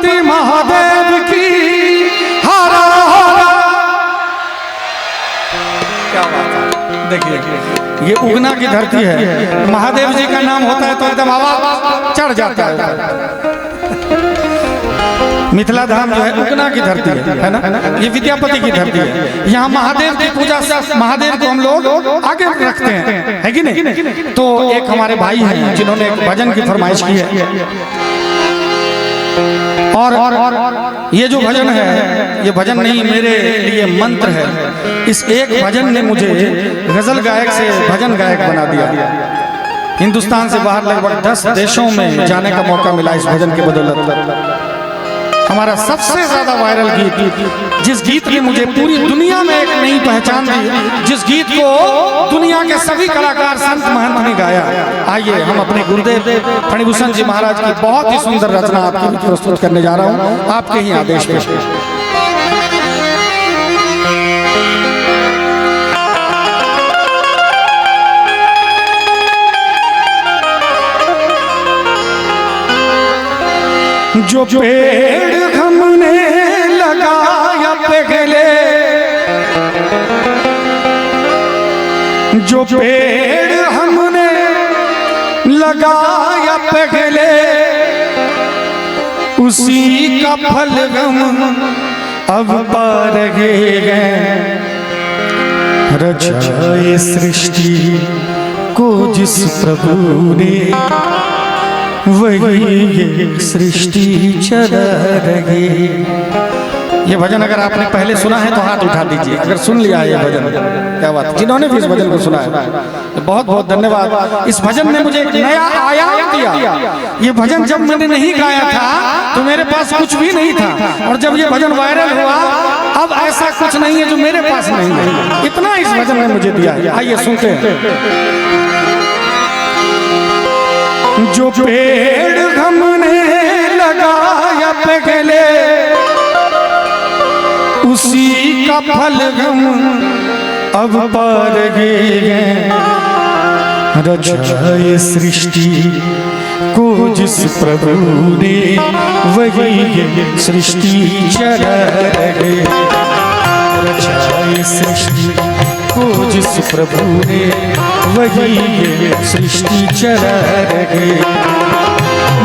विद्यापति महादेव की हरा हरा। क्या बात है, देखिए ये उगना की धरती है, महादेव जी का नाम होता है तो एकदम आवाज चढ़ जाता है। मिथिला धाम जो है उगना की धरती है ना, ये विद्यापति की धरती है। यहाँ महादेव की पूजा, महादेव को हम लोग आगे रखते हैं, है कि नहीं? तो एक हमारे भाई हैं जिन्होंने एक भजन की फरमाइश की है, और ये जो भजन है, ये भजन नहीं मेरे लिए मंत्र है। इस एक भजन ने मुझे गजल गायक से भजन गायक बना दिया। हिंदुस्तान से बाहर लगभग 10 देशों में जाने का मौका मिला इस भजन के बदौलत। हमारा सबसे ज्यादा वायरल गीत, जिस गीत ने मुझे पूरी दुनिया में एक नई पहचान दी, जिस गीत को दुनिया के सभी कलाकार संत महंत ने गाया। आइए हम अपने गुरुदेव फणिभूषण जी महाराज की बहुत ही सुंदर रचना आपके लिए प्रस्तुत करने जा रहा हूँ, आपके ही आदेश पे। जो पेड़ हमने लगाया पहले, जो पेड़ हमने लगाया पहले, उसी का फल हम अब पा रहे हैं। रचाए सृष्टि को जिस प्रभु ने, वही ये सृष्टि चला रही। ये भजन अगर आपने पहले सुना है तो हाथ उठा दीजिए, अगर सुन लिया है ये भजन। क्या बात, जिन्होंने भी इस भजन को सुना है बहुत बहुत धन्यवाद। इस भजन ने मुझे एक नया आयाम दिया। ये भजन जब मैंने नहीं गाया था तो मेरे पास कुछ भी नहीं था, और जब ये भजन वायरल हुआ अब ऐसा कुछ नहीं है जो मेरे पास नहीं है। इतना इस भजन ने मुझे दिया है। आइए सुनते हैं। जो पेड़ हमने लगाया पहले, उसी का फल हम अब पा रहे हैं। रचाए सृष्टि को जिस प्रभु ने, वही ये सृष्टि चला रहे। रचाए सृष्टि को जिस प्रभु ने, वही ये सृष्टि चला रहे।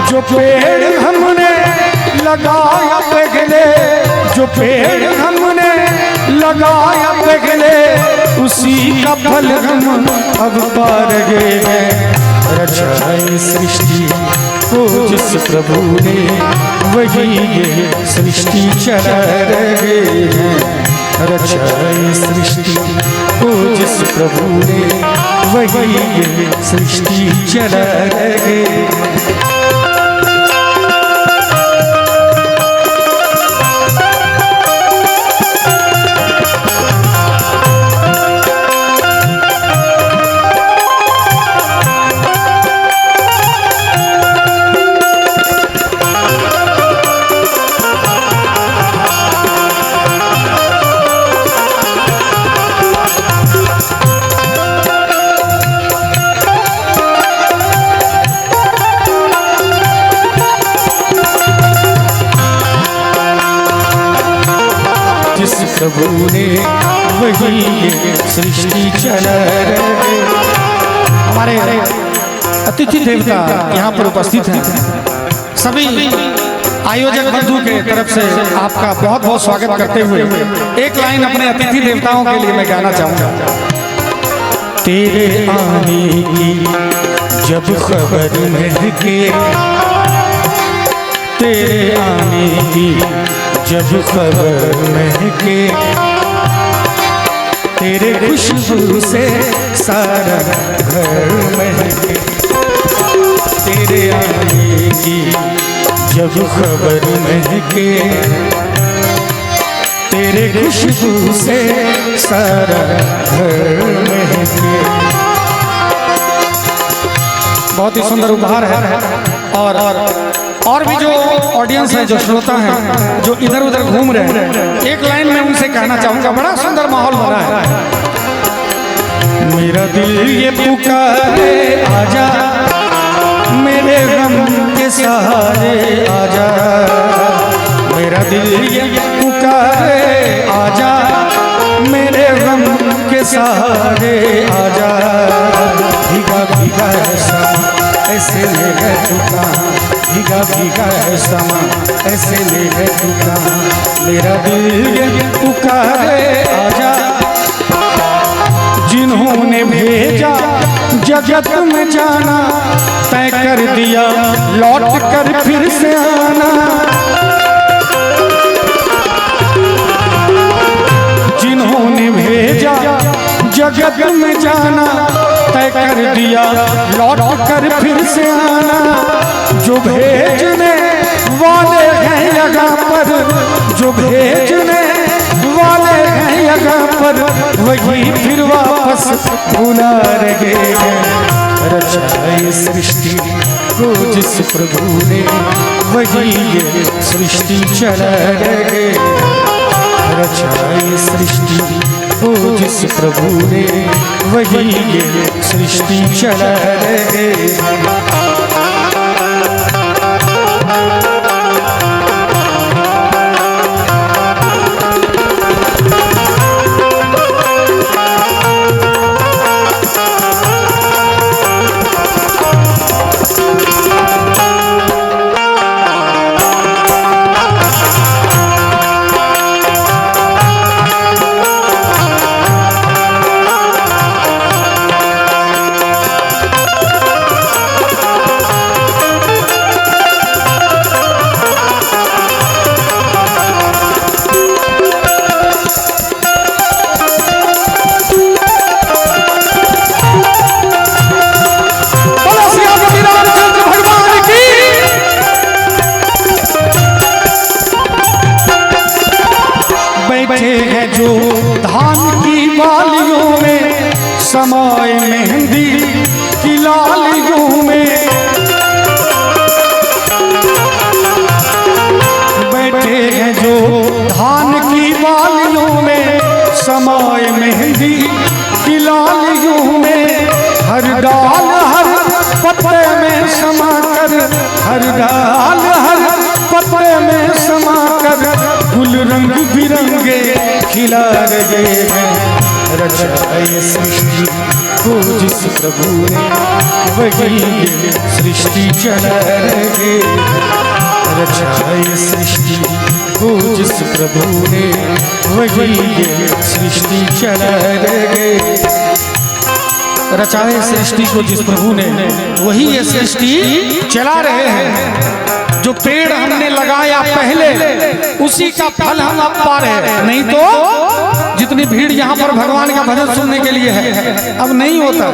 जो पेड़ हमने लगाया पहले, जो पेड़ हमने लगाया पहले, उसी का फल हम अब पा रहे हैं। रचाए सृष्टि को जिस प्रभु ने, वही ये सृष्टि चला रहे हैं। रचाए सृष्टि को जिस प्रभु ने, वही ये सृष्टि चला रहे हैं। प्रभु ने, वही ये सृष्टि चला रहे। हमारे अतिथि देवता यहाँ पर उपस्थित हैं। सभी आयोजक बंधु के तरफ से आपका बहुत बहुत स्वागत करते हुए एक लाइन अपने अतिथि देवताओं के लिए मैं गाना चाहूँगा। तेरे आने की जब खबर महके, तेरे आने की जब खबर महके, तेरे खुशबू से सारा घर महके। तेरे आने की जब खबर महके, तेरे खुशबू से सारा घर महके। बहुत ही सुंदर उपहार है। और भी जो ऑडियंस है, जो श्रोता हैं, जो इधर उधर घूम रहे हैं, एक लाइन में उनसे कहना चाहूँगा, बड़ा सुंदर माहौल बना है। मेरा दिल ये पुकारे आजा, मेरे गम के सहारे आजा। सहारे आजा, भीगा भीगा है समा ऐसे ले गए तू कहाँ, भीगा भीगा है समा ऐसे ले गए तू कहाँ, मेरा दिल ये पुकारे आजा। जिन्होंने भेजा जगत में जाना, तय कर दिया लौट कर फिर से आना। जिन्होंने भेजा जगत में जाना, तय कर दिया लौट कर फिर से आना। जो भेजने वाले हैं जगह पर, जो भेजने वाले हैं जगह पर, वही फिर वापस बुला रहे हैं। रचाई सृष्टि को जिस प्रभु ने, वही ये सृष्टि चला रहे। रचाई सृष्टि को जिस प्रभु ने, वही ये सृष्टि चला रहे। जो धान की बालियों में, समाए मेहंदी की लालियों में, बैठे हैं जो धान की बालियों में, समाए मेहंदी की लालियों में। हर डाल हर पत्ते में समाकर, हर डाल हर पत्ते में समाकर, गुल रंग बिरंगे खिला रहे हैं। रचाई सृष्टि को जिस प्रभु ने, वही ये सृष्टि चला रहे। रचाई सृष्टि को जिस प्रभु ने, वही ये सृष्टि चला रहे। रचाए सृष्टि को जिस प्रभु ने, वही ये सृष्टि चला रहे हैं। जो पेड़ हमने लगाया पहले, उसी का फल हम अब पा रहे हैं। नहीं तो जितनी भीड़ यहाँ पर भगवान का भजन सुनने के लिए है, अब नहीं होता।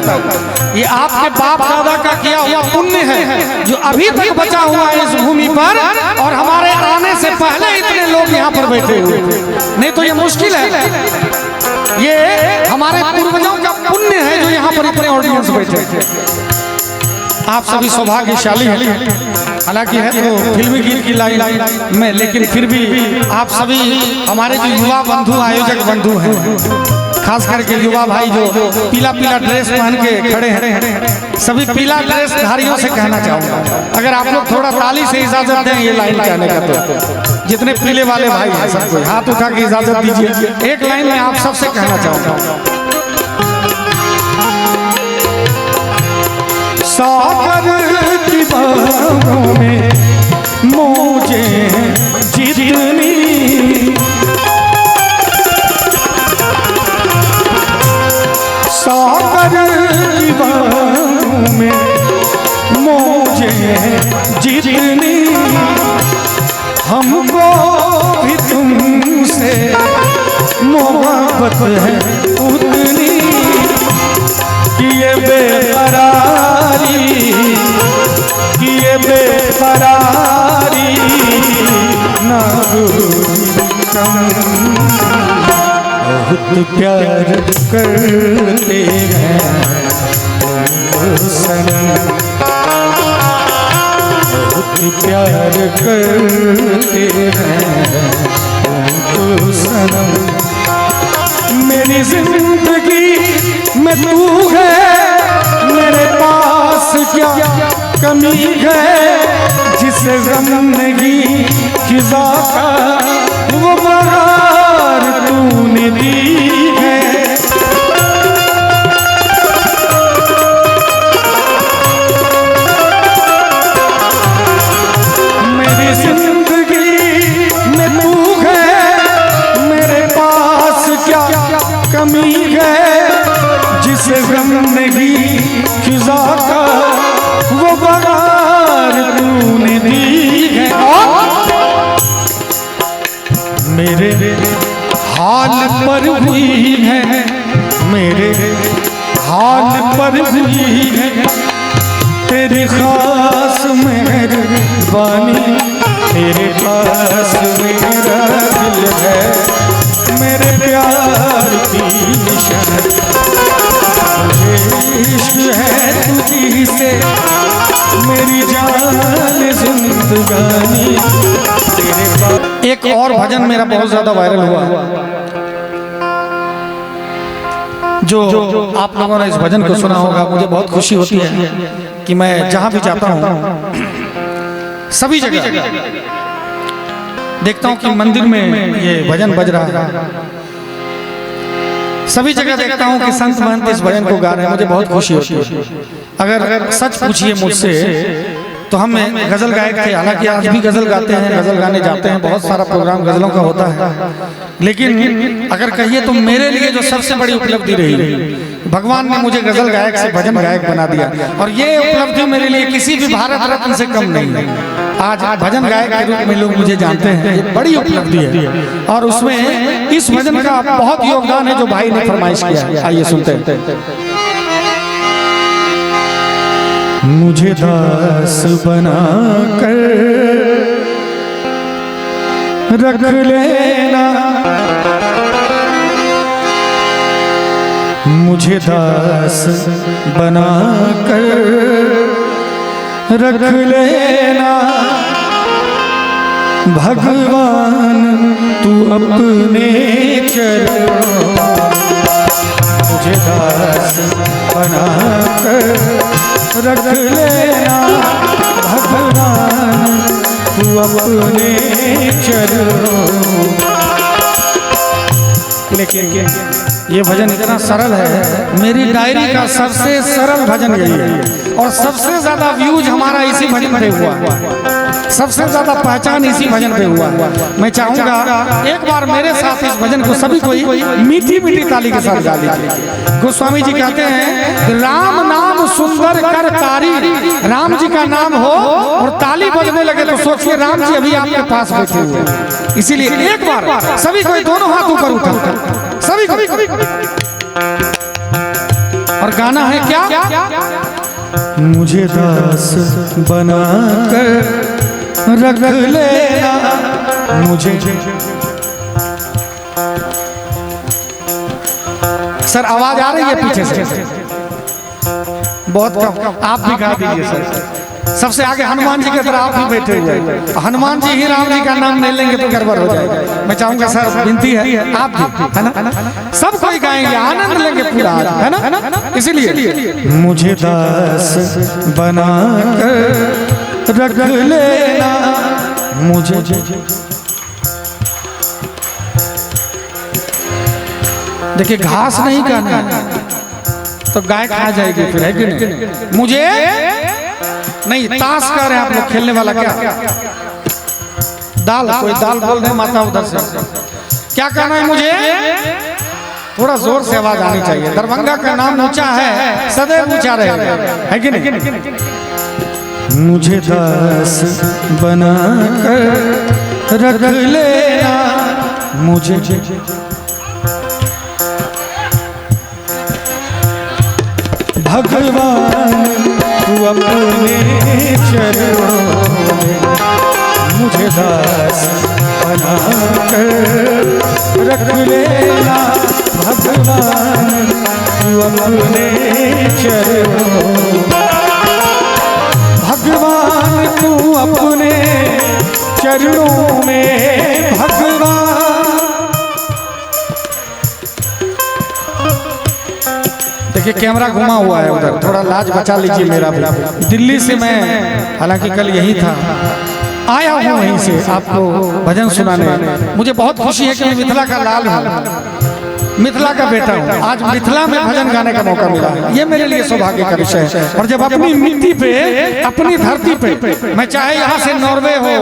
ये आपके बाप दादा का किया हुआ पुण्य है जो अभी तक बचा हुआ है इस भूमि पर, और हमारे आने से पहले इतने लोग यहाँ पर बैठे हुए। नहीं तो ये मुश्किल है। ये हमारे पूर्वजों का पुण्य है जो यहाँ पर इतने ऑडियंस बैठे। आप सभी सौभाग्यशाली हैं। हालांकि है तो फिल्मी गीत की लाइन में, लेकिन फिर भी आप सभी हमारे जो युवा बंधु, आयोजक बंधु हैं, खास करके युवा भाई जो पीला पीला ड्रेस पहन के खड़े हैं, सभी पीला ड्रेस धारियों से कहना चाहूँगा, अगर आप लोग थोड़ा ताली से इजाजत दें ये लाइन कहने का, तो जितने पीले वाले भाई हैं सबको हाथ उठा के इजाजत दीजिए। एक लाइन में आप सबसे कहना चाहूँगा। सागर की बाहों में मुझे जितनी, सागर की बाहों में मुझे जितनी, हमको भी तुमसे मोहब्बत है उतनी। किए बेकरारी, किए बेकरारी ना बहुत प्यार करते हैं सनम, बहुत प्यार करते हैं सनम। मेरी जिंदगी में तू है, मेरे पास क्या कमी है, जिसे गम नहीं खिजा का वो बहार तूने दी है। बहार तूने दी है और मेरे हाल पर हुई है, मेरे हाल पर हुई है तेरी खास मेहरबानी। तेरे पास मेरा दिल है, मेरे प्यार की निशानी। मुझे इश्क है तुझी से, मेरी जान जिंदगानी। तेरे पास एक और भजन मेरा बहुत ज्यादा वायरल हुआ, जो आप लोगों ने इस भजन को सुना होगा। मुझे बहुत खुशी होती है कि मैं जहां भी जाता हूं, सभी जगह देखता हूं कि मंदिर में ये भजन बज रहा है, सभी जगह देखता हूं कि संत महंत इस भजन को गा रहे हैं। मुझे बहुत खुशी होती है। अगर सच पूछिए मुझसे तो हम गजल गायक थे, हालांकि आज भी गजल गाते हैं, गजल गाने जाते हैं, बहुत सारा प्रोग्राम गजलों का होता है। लेकिन अगर कहिए तो मेरे लिए जो सबसे बड़ी उपलब्धि रही, भगवान ने मुझे गजल गायक से भजन गायक बना दिया। और ये उपलब्धि मेरे लिए किसी भी भारत रत्न से कम नहीं है। आज भजन गायक के रूप में लोग मुझे जानते हैं, ये बड़ी उपलब्धि है। और उसमें इस भजन का बहुत योगदान है जो भाई ने फरमाइश किया। आइए सुनते हैं। मुझे दास बना कर रख लेना, मुझे दास बना कर रख लेना। भगवान तू अपने चरणों, मुझे दास बना कर रख लेना। भगवान तू अपने चरणों। लेकिन ये भजन इतना सरल है, मेरी डायरी का सबसे सरल भजन यही है। और सबसे ज्यादा व्यूज हमारा इसी भजन पे हुआ, सबसे ज्यादा पहचान इसी भजन पे हुआ। मैं चाहूंगा एक बार मेरे साथ इस भजन को सभी कोई मीठी मीठी ताली के साथ गा लीजिए। गोस्वामी जी कहते हैं, राम नाम सुंदर कर तारी। राम जी का नाम हो और ताली बजने लगे तो सोचिए राम जी अभी आपके पास बैठे हुए। इसीलिए एक बार सभी कोई दोनों हाथ ऊपर उठा, सभी कोई। और गाना है क्या? मुझे दास बना कर रख लेना, मुझे। सर आवाज आ रही है पीछे से? बहुत कम, आप भी गा दीजिए सर। सबसे आगे हनुमान जी की तरह आप ही बैठे हुए। हनुमान जी ही राम जी का नाम नहीं लेंगे तो गड़बड़ हो जाएगा। मैं चाहूंगा सर, विनती है आप भी, है ना, सब कोई गाएंगे, आनंद लेंगे पूरा, है ना। इसीलिए मुझे दास बना कर रख लेना, मुझे। देखिए घास नहीं खाना तो गाय खा जाएगी फिर, है कि नहीं? मुझे नहीं, ताश कर रहे हैं आप लोग, खेलने वाला क्या? दाल, कोई दाल बोल रहे माता उधर से। क्या कहना है मुझे? थोड़ा जोर से आवाज आनी चाहिए। दरभंगा का नाम ऊंचा है, सदैव ऊंचा रहेगा, है कि नहीं? मुझे दास बना कर रख लेना, मुझे। भगवान तू अपने चरणों में, मुझे दास बना कर रख लेना। भगवान तू अपने चरणों, भगवान तू अपने चरणों में। भगवान देखिए कैमरा घुमा हुआ है उधर, थोड़ा लाज बचा लीजिए मेरा भी। दिल्ली से मैं, हालांकि कल यही था, आया हूँ वहीं से आपको भजन सुनाने। मुझे बहुत खुशी है कि मैं मिथिला का लाल हूँ। मिथिला का बेटा हूँ, आज मिथिला में भजन गाने का मौका मिला है, ये मेरे लिए सौभाग्य का विषय है। और जब अपनी मिट्टी पे, अपनी धरती पे, मैं चाहे यहाँ से नॉर्वे हो,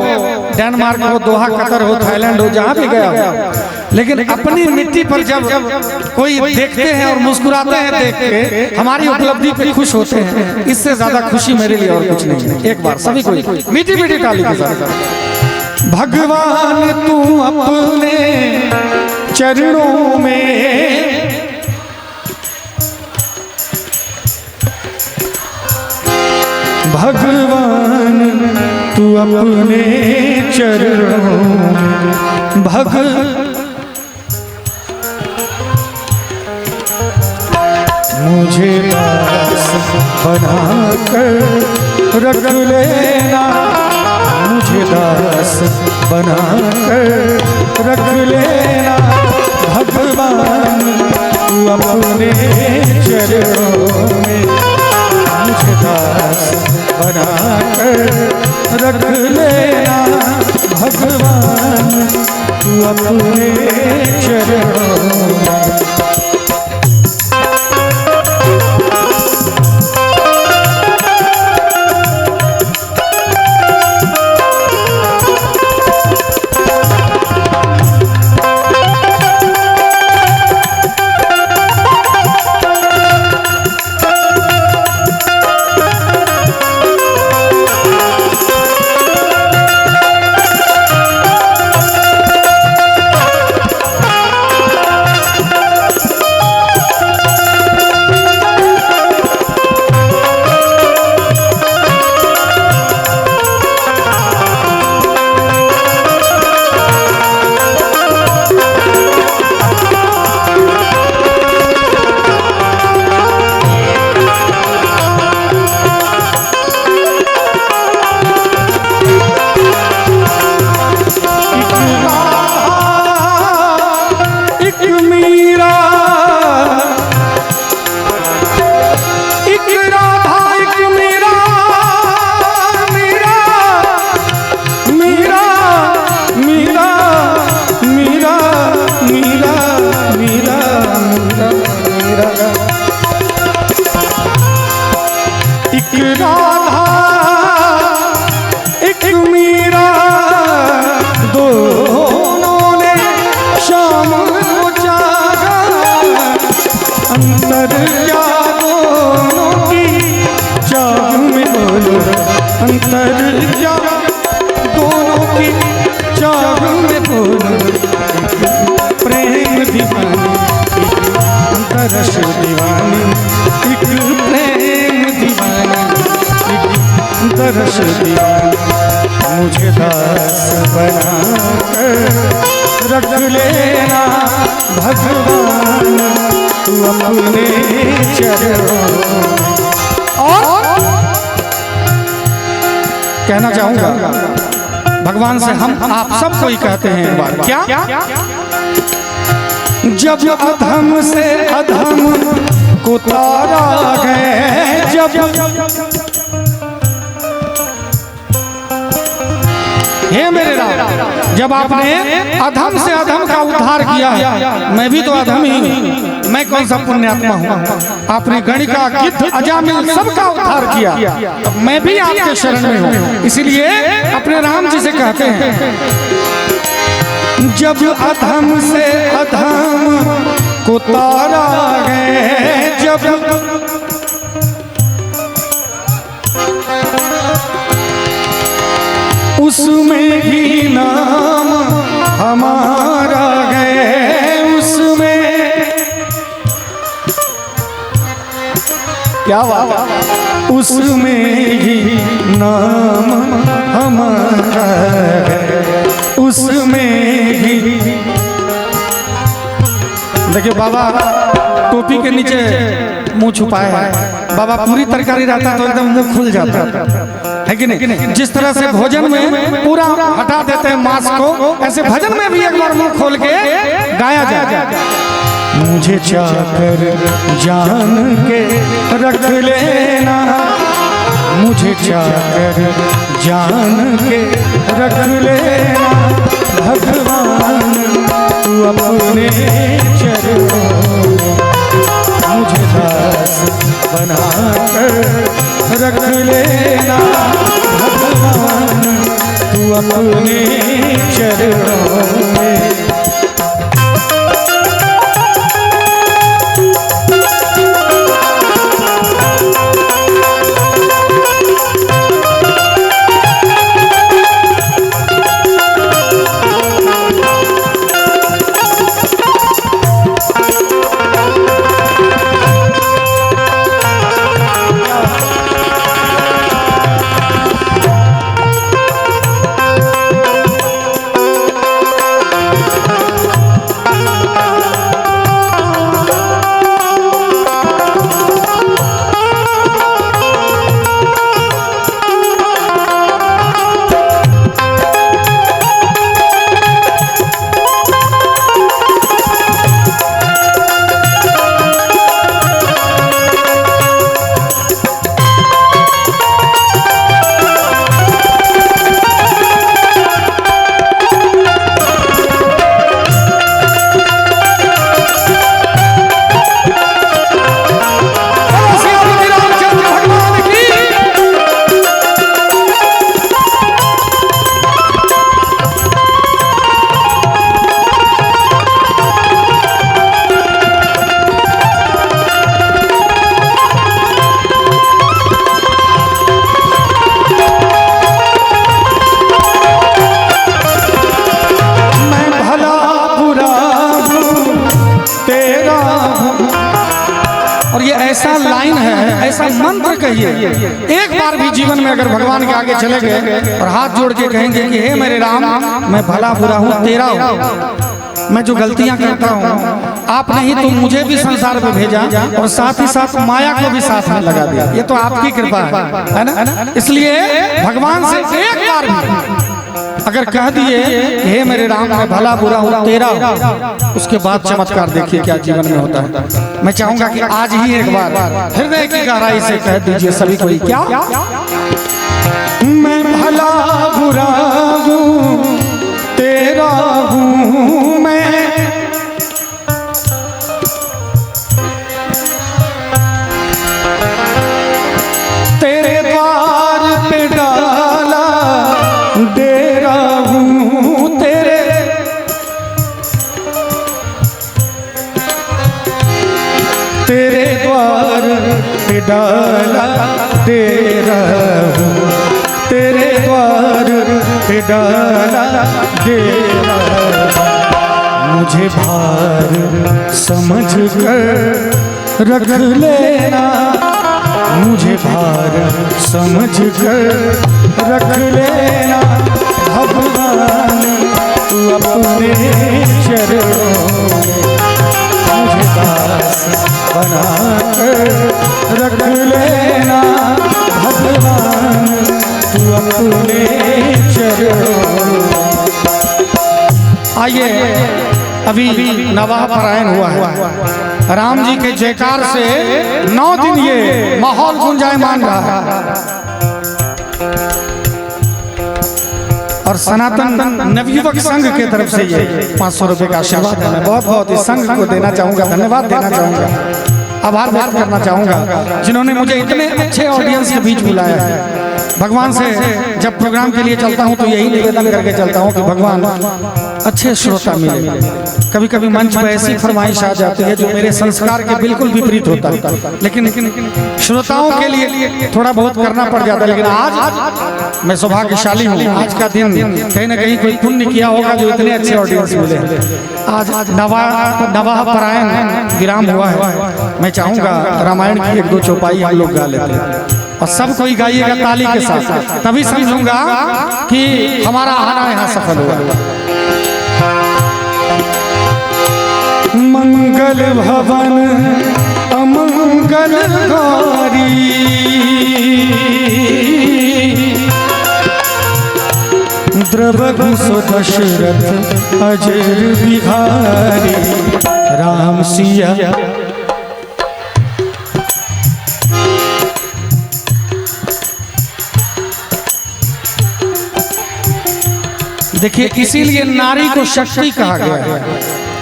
डेनमार्क हो, दोहा कतर हो, थाईलैंड हो, जहाँ भी गया हो, लेकिन अपनी मिट्टी पर जब कोई देखते हैं और मुस्कुराते हैं, देख के हमारी उपलब्धि पे खुश होते हैं, इससे ज्यादा खुशी मेरे लिए और कुछ नहीं है। एक बार सभी कोई मीठी मीठी ताली के साथ। भगवान तू अपने चरणों में भगवान तू अपने चरणों में मुझे दास बनाकर रख लेना, मुझे दास बनाकर रख लेना, भगवान तू अपने चरणों में मुझे दास बनाकर रख लेना, भगवान तू अपने चरणों में। मुझे दास बनाकर रख लेना, भगवान तू अपने चरणों। और कहना चाहूंगा भगवान से, हम आप सबको ही कहते हैं एक बार, क्या जब अधम से अधम को तारा है, जब हे मेरे राम, जब आपने अधम से अधम का उद्धार किया है, मैं भी तो अधम ही हूँ, मैं कौन सा पुण्यात्मा हूँ। आपने गणिका, गिद्ध, अजामिल सबका उद्धार किया, अब मैं भी आपके शरण में हूँ। इसीलिए अपने राम जी से कहते हैं, जब अधम से अधम को तारा है, जब उसमें ही नाम हमारा है, उसमें क्या बात, उसमें ही नाम हमारा है, उसमें ही। देखिए बाबा टोपी के नीचे मुंह छुपाए है, बाबा पूरी तरकारी रहता तो एकदम मुंह खुल जाता है कि नहीं। जिस तरह से भोजन में पूरा हटा देते हैं मांस को, ऐसे भजन में भी एक बार मुंह खोल के गाया जाए। मुझे चाकर जान के रख लेना, मुझे चाकर जान के रख लेना, भगवान तू अपने चरणों मुझे दास बनाकर रख लेना भगवान, तू अपने चरणों में। और ये ऐसा लाइन है, ऐसा मंत्र कहिए, एक बार भी जीवन में अगर भगवान के आगे चले गए और हाथ जोड़ के कहेंगे कि हे मेरे राम, मैं भला बुरा हूँ तेरा हूँ, मैं जो गलतियां करता हूँ आपने ही तो मुझे भी संसार में भेजा और साथ ही साथ माया को भी साथ में लगा दिया, ये तो आपकी कृपा है ना। इसलिए भगवान से एक बार भी अगर कह दिए हे मेरे राम, मैं भला बुरा हूँ तेरा, उसके बाद चमत्कार देखिए क्या जीवन में होता है। मैं चाहूंगा कि आज ही एक बार हृदय की गहराई से कह दीजिए सभी कोई, क्या मैं भला बुरा हूँ तेरा हूँ मैं, तेरे द्वार पे डाला डेरा हूँ तेरे, तेरे द्वार पे डाला डेरा हूँ, तेरे द्वार पे डाला डेरा, मुझे भार समझ कर रख लेना, मुझे भार समझ कर रख लेना भगवान, तू अपने चरणों मुझे दास बना कर रख लेना भगवान, तू अपने चरणों। आइए, अभी नवाह परायण हुआ है, राम जी के जयकार से 9 दिन ये माहौल गुंजायमान रहा और सनातन नवयुवक संघ के तरफ से ये 500 रुपए का आशीर्वाद है। मैं बहुत बहुत इस संघ को देना चाहूंगा, धन्यवाद देना चाहूंगा, आभार व्यक्त करना चाहूंगा जिन्होंने मुझे इतने अच्छे ऑडियंस के बीच बुलाया है। भगवान से जब प्रोग्राम के लिए चलता हूं तो यही निवेदन करके चलता हूं कि भगवान अच्छे श्रोता मिले। कभी कभी मंच पर ऐसी फरमाइश आ जाती है जो मेरे संस्कार के बिल्कुल विपरीत होता है, लेकिन श्रोताओं के लिए थोड़ा बहुत करना पड़ जाता है। लेकिन आज मैं सौभाग्यशाली हूँ, आज का दिन कहीं ना कहीं कोई पुण्य किया होगा जो इतने अच्छे ऑडियंस मिले। आज नवाह परायण विराम हुआ है, मैं चाहूंगा रामायण की 1-2 चौपाई हम लोग गा लेते हैं और सब कोई गाइएगा ताली के साथ, तभी समझूंगा कि हमारा आना यहाँ सफल हुआ। मंगल भवन अमंगलकारी, द्रवहु सो दशरथ अजर बिहारी, राम सिया देखिए, इसीलिए नारी को शक्ति कहा गया है।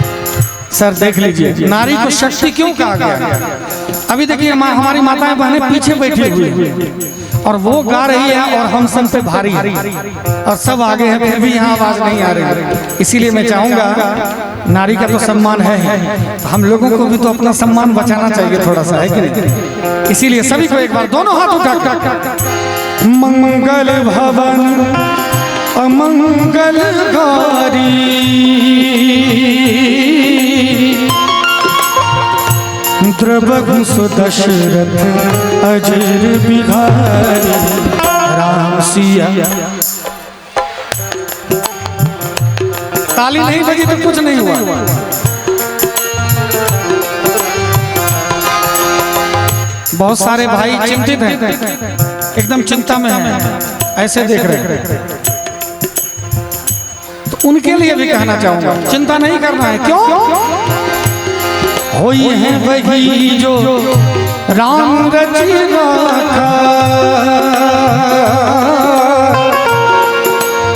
सर देख लीजिए नारी को शक्ति क्यों कहा गया। अभी देखिए हमारी माताएं बहनें पीछे बैठी हुई हैं और वो गा रही है और हम सब पे भारी और सब आगे हैं, फिर भी यहाँ आवाज नहीं आ रही। इसीलिए मैं चाहूंगा नारी का तो सम्मान है, हम लोगों को भी तो अपना सम्मान बचाना चाहिए थोड़ा सा, है कि नहीं। इसीलिए सभी को एक बार दोनों हाथ उठा मंगल भवन अमंगलकारी द्रवगु सुदशरथ अजर बिहारी राम सिया। ताली नहीं बजी तो कुछ नहीं हुआ। बहुत सारे भाई चिंतित हैं, एकदम चिंता में हैं, ऐसे देख रहे हैं, तो उनके लिए भी कहना चाहूंगा चिंता नहीं करना है। क्यों? होई है वही जो राम रचना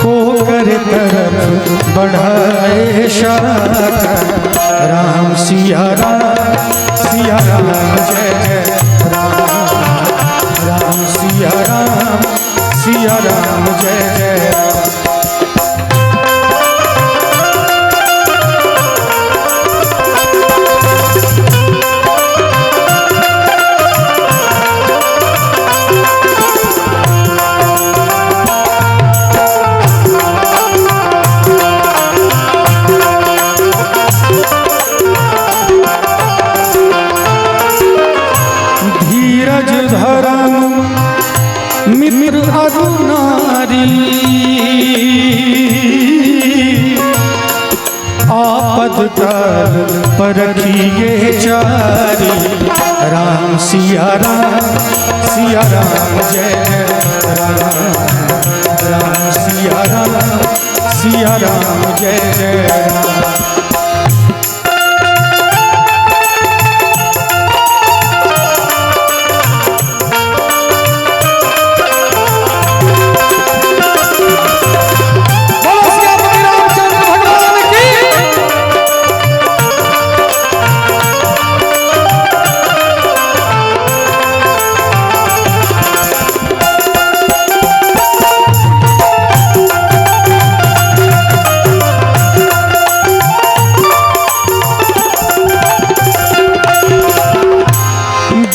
को कर तरफ बढ़ाए शाखा राम सिया राम जय जय राम सिया राम जय जय राम। मित्र अरुणारी आपद काल परखिए चारी राम सिया राम जय राम सिया राम जय जय राम।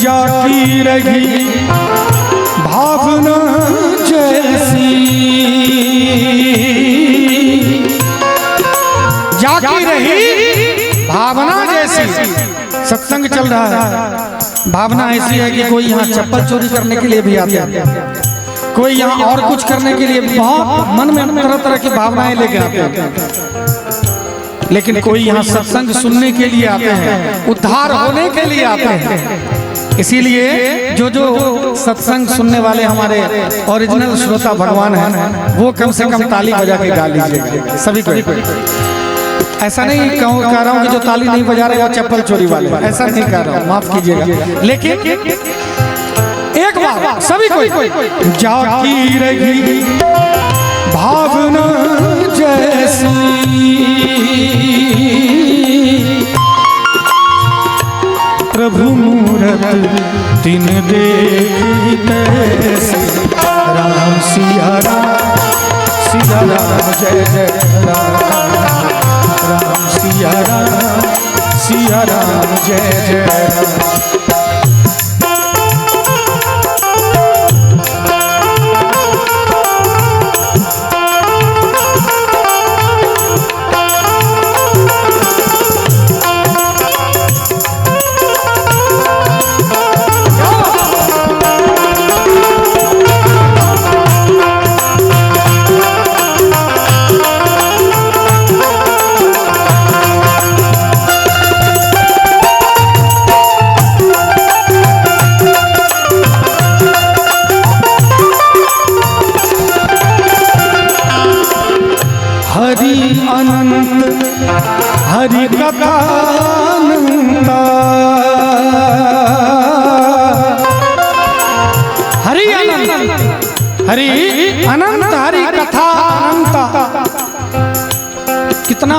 जाती रही भावना जैसी, जाती रही भावना जैसी। सत्संग चल रहा है, भावना ऐसी है कि कोई यहाँ चप्पल चोरी करने के लिए भी आता है, कोई यहाँ और कुछ करने के लिए, बहुत मन में तरह तरह की भावनाएं लेके आते हैं। लेकिन कोई यहाँ सत्संग सुनने के लिए आते हैं, उद्धार होने के लिए आते हैं। इसीलिए जो सत्संग सुनने वाले हमारे ओरिजिनल श्रोता भगवान हैं, वो कम से कम ताली बजा के गा लीजिए सभी को। ऐसा नहीं कह रहा हूँ कि जो ताली नहीं बजा रहे वो चप्पल चोरी वाले, ऐसा नहीं कह रहा हूँ, माफ कीजिएगा। लेकिन एक बार सभी को जाती रही भावना जैसी, प्रभु मूरत दिन देखते राम सिया राम जय जय राम सिया राम जय जय राम। हरि अनंत हरि कथा हरि अनंत हरि अनंत हरि कथा अनंत। कितना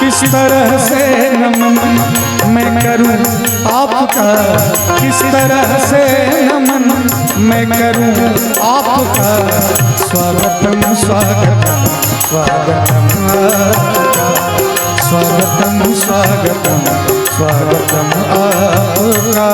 किस तरह से नमन मैं करूं आपका, किस तरह से नमन मैं करूं आपका। स्वागतम स्वागतम स्वागतम आपका, स्वागतम स्वागतम स्वागतम आपका।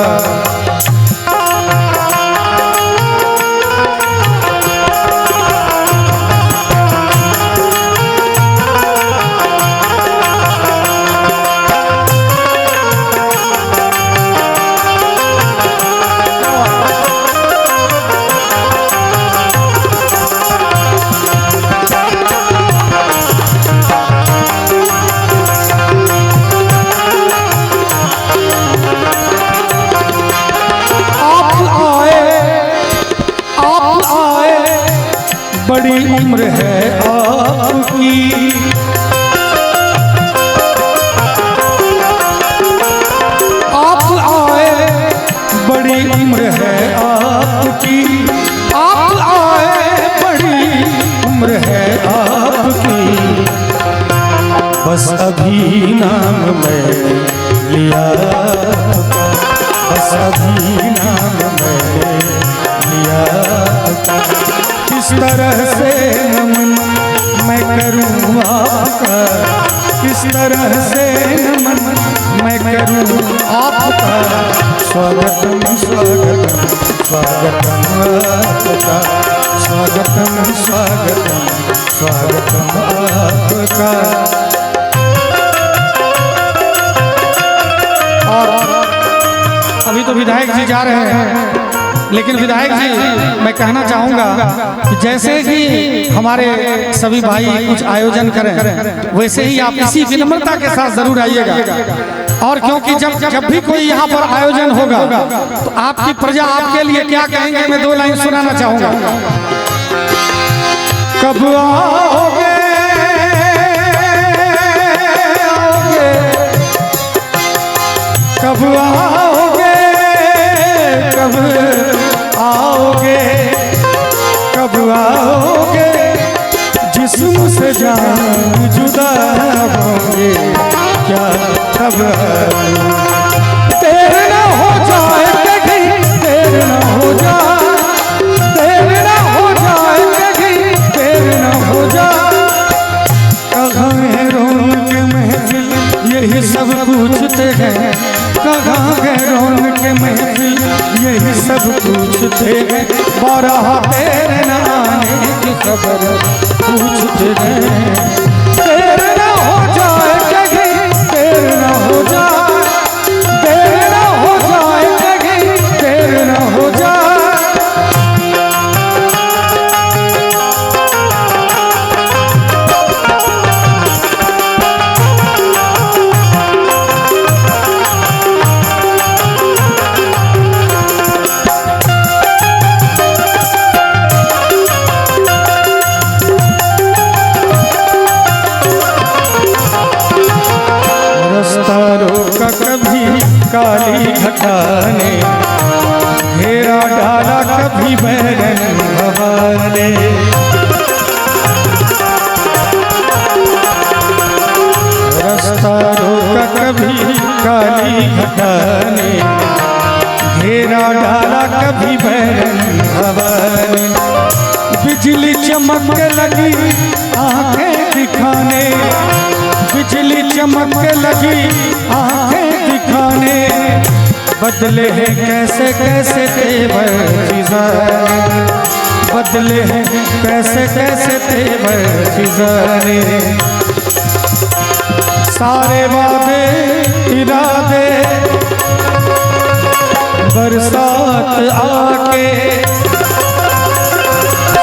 बड़ी उम्र है आपकी, आप आए, बड़ी उम्र है आपकी, आप आए, बड़ी उम्र है आपकी। बस अभी नाम मैं लिया, बस अभी नाम मैं लिया। किस तरह से नमन मैं करूं आपका, किस तरह से नमन मैं करूं आपका। स्वागतम स्वागतम स्वागतम आपका, स्वागतम स्वागतम स्वागतम आपका। और अभी तो विधायक जी जा रहे हैं, लेकिन विधायक जी मैं कहना चाहूँगा कि जैसे ही हमारे सभी भाई कुछ आयोजन करें वैसे ही आप इसी विनम्रता के साथ जरूर आइएगा। और क्योंकि जब भी कोई यहाँ पर आयोजन होगा तो आपकी प्रजा आपके लिए क्या कहेंगे, मैं 2 लाइन सुनाना चाहूँगा। कब आओगे आओगे, कब आओगे, कब आओगे, कब आओगे, जिस्म से जान जुदा होंगे क्या तब। देर न हो जाए कहीं, देर न हो जाए, देर न हो जाए कहीं, देर न हो जाए। कहाँ है रौनक महफिल, यही सब पूछते हैं। कहाँ है रौनक महफिल, यही सब पूछते हैं। बारह तेरे न आने की खबर पूछते हैं। देर न हो जाए कहीं, देर न हो जाए, देर न हो जाए कहीं, देर न हो जाए। कभी काली घटा ने घेरा डाला, कभी बैरन हवा ने। रास्ता रोका कभी काली घटा ने घेरा डाला, कभी बैरन हवा ने। बिजली चमक लगी आंखें दिखाने, बिजली चमक लगी आंखें दिखाने। बदले हैं कैसे कैसे तेवर फिजाने, बदले हैं कैसे कैसे तेवर फिजाने। सारे वादे इरादे बरसात आके,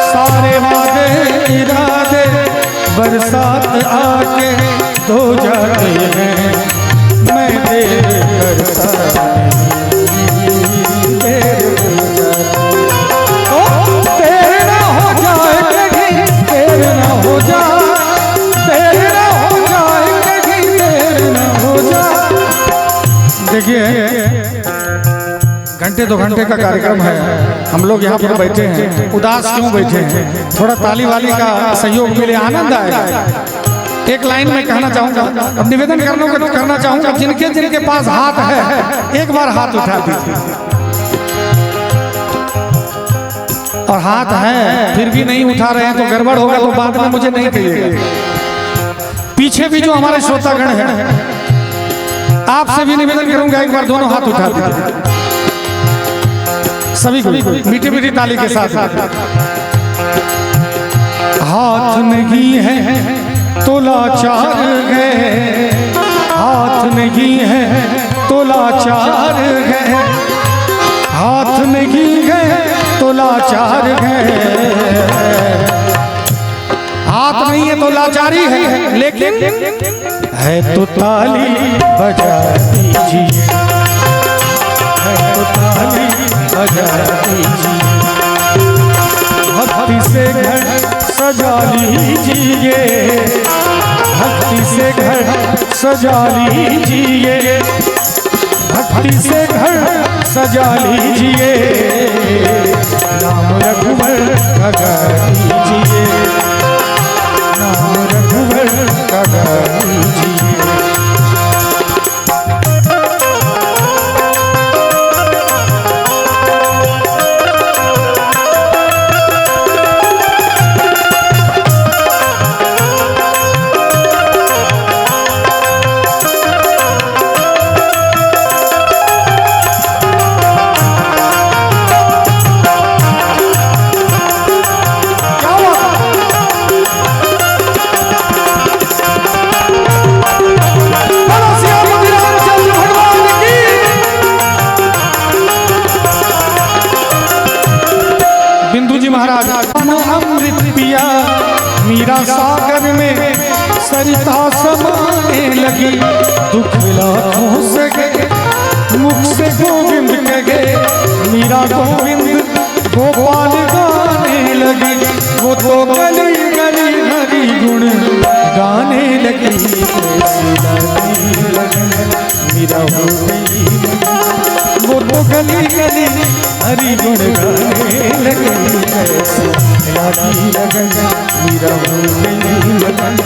सारे वादे इरादे बरसात आके धो जाते हैं। मैं देर करता नहीं, देर देर ना हो जाए कहीं, देर ना हो जाए, देर ना हो जाए कहीं, देर ना हो जाए। देखिए घंटे 2 घंटे का कार्यक्रम है, हम लोग यहाँ पर बैठे हैं, उदास क्यों बैठे हैं? थोड़ा ताली वाली का सहयोग मिले, आनंद आएगा। एक लाइन में कहना चाहूंगा, अब निवेदन करना चाहूंगा, जिनके जिनके पास हाथ है एक बार हाथ उठा दीजिए, और हाथ है फिर भी नहीं उठा रहे हैं तो गड़बड़ होगा, तो बाद में मुझे नहीं कहिएगा। पीछे भी जो हमारे श्रोतागण हैं, आपसे भी निवेदन करूंगा, एक बार दोनों हाथ उठा दीजिए सभी को मीठी मीठी ताली के साथ। हाथ नहीं है तो लाचार है, हाथ नहीं है तो लाचार है, हाथ नहीं है तो लाचार है, हाथ नहीं है तो लाचारी है, लेकिन है तो ताली बजा दीजिए, है तो ताली बजा दीजिए, भक्ति से घर सजा लीजिए, भक्ति से घर सजा लीजिए, भक्ति से घर सजा लीजिए, नाम रघुवर का लीजिए, नाम रघुवर का लीजिए। अमृत पिया मीरा सागर में सरिता समाने लगी, दुख लाखों से गए मुख से गोविंद कहे, मीरा गोविंद गोपाल गाने लगी, वो तो गली गली हरि गुण गाने लगी, मीरा हो गई, वो तो गली गली हरि गुण गाने लगी, लागी लगन मीरा हो गई लगन।